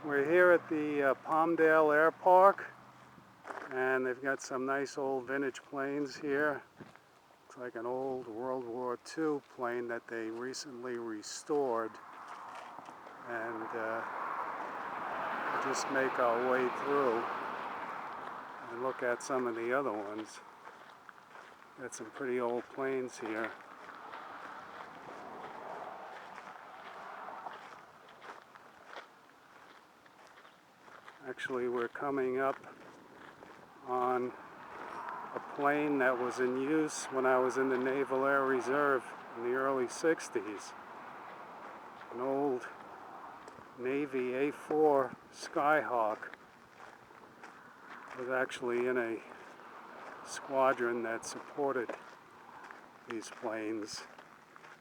We're here at the Palmdale Air Park, and they've got some nice old vintage planes here. Looks like an old World War II plane that they recently restored. And we'll just make our way through and look at some of the other ones. Got some pretty old planes here. Actually, we're coming up on a plane that was in use when I was in the Naval Air Reserve in the early 60s. An old Navy A-4 Skyhawk. Was actually in a squadron that supported these planes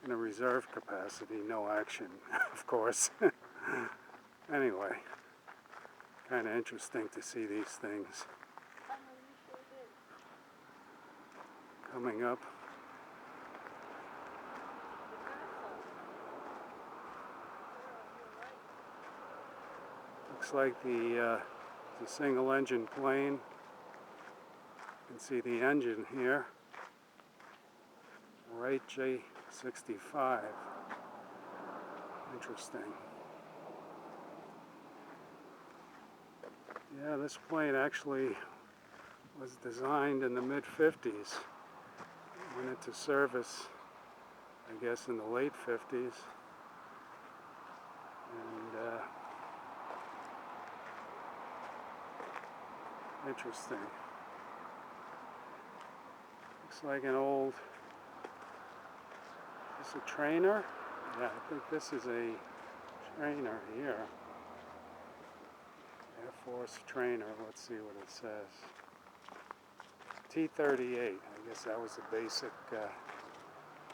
in a reserve capacity, no action, of course. Anyway, kind of interesting to see these things coming up. Looks like it's a single engine plane. You can see the engine here. Right J65. Interesting. Yeah, this plane actually was designed in the mid-50s. Went into service, I guess, in the late 50s. And interesting. Looks like an old, is this a trainer? Yeah, I think this is a trainer here. Air Force trainer, let's see what it says. T-38, I guess that was a basic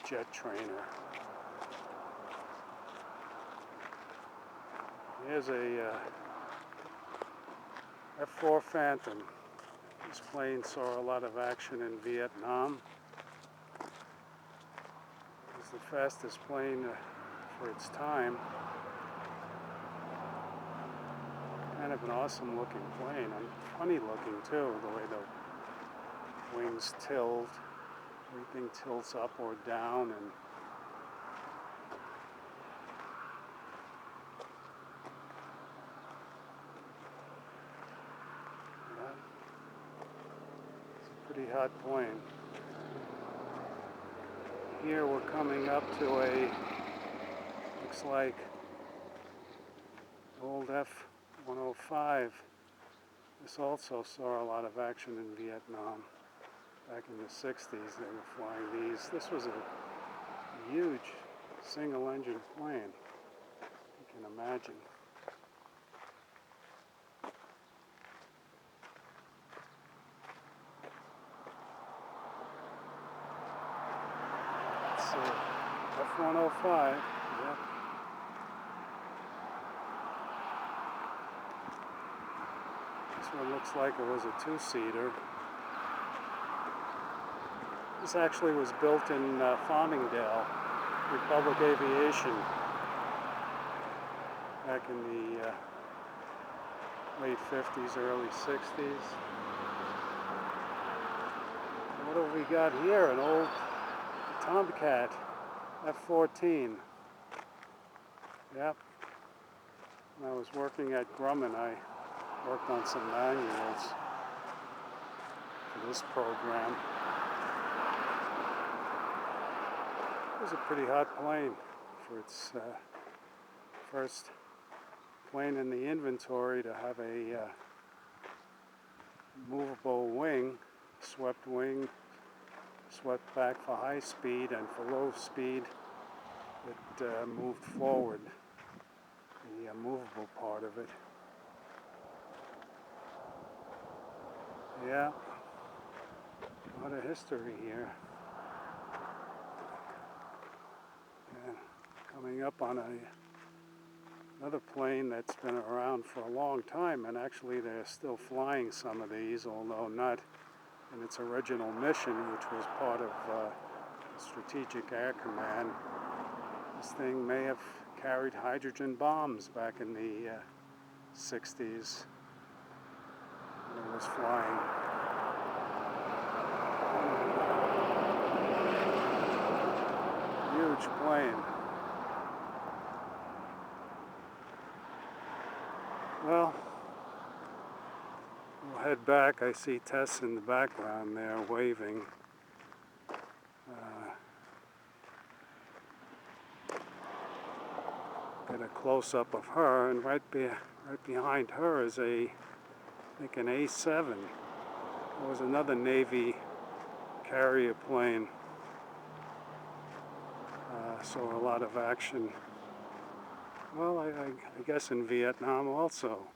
jet trainer. Here's a F-4 Phantom. This plane saw a lot of action in Vietnam. It was the fastest plane for its time. Kind of an awesome looking plane, and funny looking too, the way the wings tilt. Everything tilts up or down, and yeah, it's a pretty hot plane. Here we're coming up to a, looks like old F-105. This also saw a lot of action in Vietnam. Back in the 60s they were flying these. This was a huge single engine plane, you can imagine. Let's see, F-105, yep. This one looks like it was a two-seater. This actually was built in Farmingdale, Republic Aviation, back in the late 50s, early 60s. What have we got here? An old Tomcat F-14. Yep. When I was working at Grumman, I worked on some manuals for this program. It was a pretty hot plane for its first plane in the inventory to have a movable wing, swept back for high speed, and for low speed it moved forward, the movable part of it. Yeah, a lot of history here. Coming up on another plane that's been around for a long time, and actually they're still flying some of these, although not in its original mission, which was part of Strategic Air Command. This thing may have carried hydrogen bombs back in the 60s when it was flying. Huge plane. Well, we'll head back. I see Tess in the background there waving. Get a close-up of her, and right behind her is I think an A7. There was another Navy carrier plane. Saw a lot of action. Well, I guess in Vietnam also.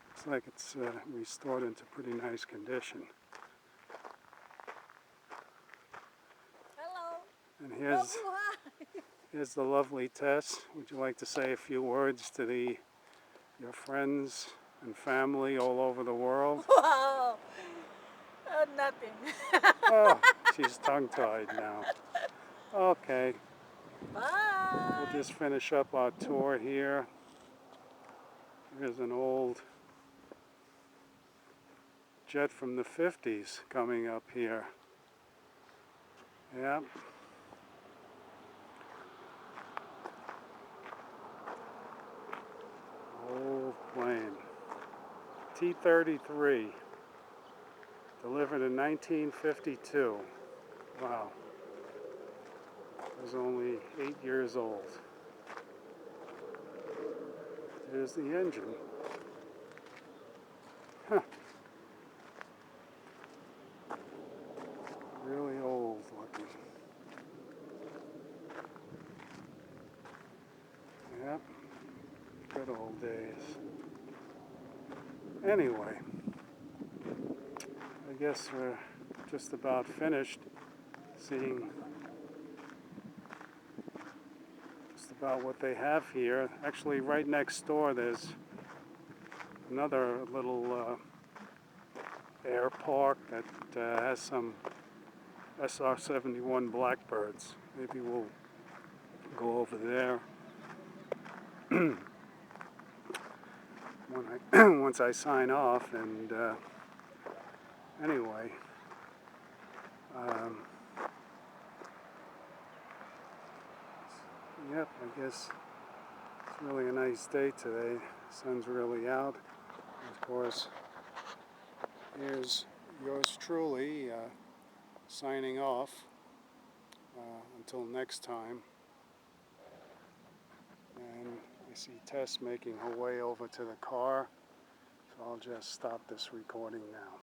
Looks like it's restored into pretty nice condition. Hello. And here's the lovely Tess. Would you like to say a few words to your friends and family all over the world? Wow. Nothing. Oh, she's tongue-tied now. Okay. Bye. We'll just finish up our tour here. Here's an old jet from the 50s coming up here. Yeah. Old plane. T-33. Delivered in 1952. Wow. It was only 8 years old. There's the engine. Huh. Really old looking. Yep. Good old days. Anyway, I guess we're just about finished seeing just about what they have here. Actually, right next door there's another little air park that has some SR-71 Blackbirds. Maybe we'll go over there once I sign off. And anyway, yep, I guess it's really a nice day today. The sun's really out. Of course, here's yours truly signing off. Until next time. And I see Tess making her way over to the car, so I'll just stop this recording now.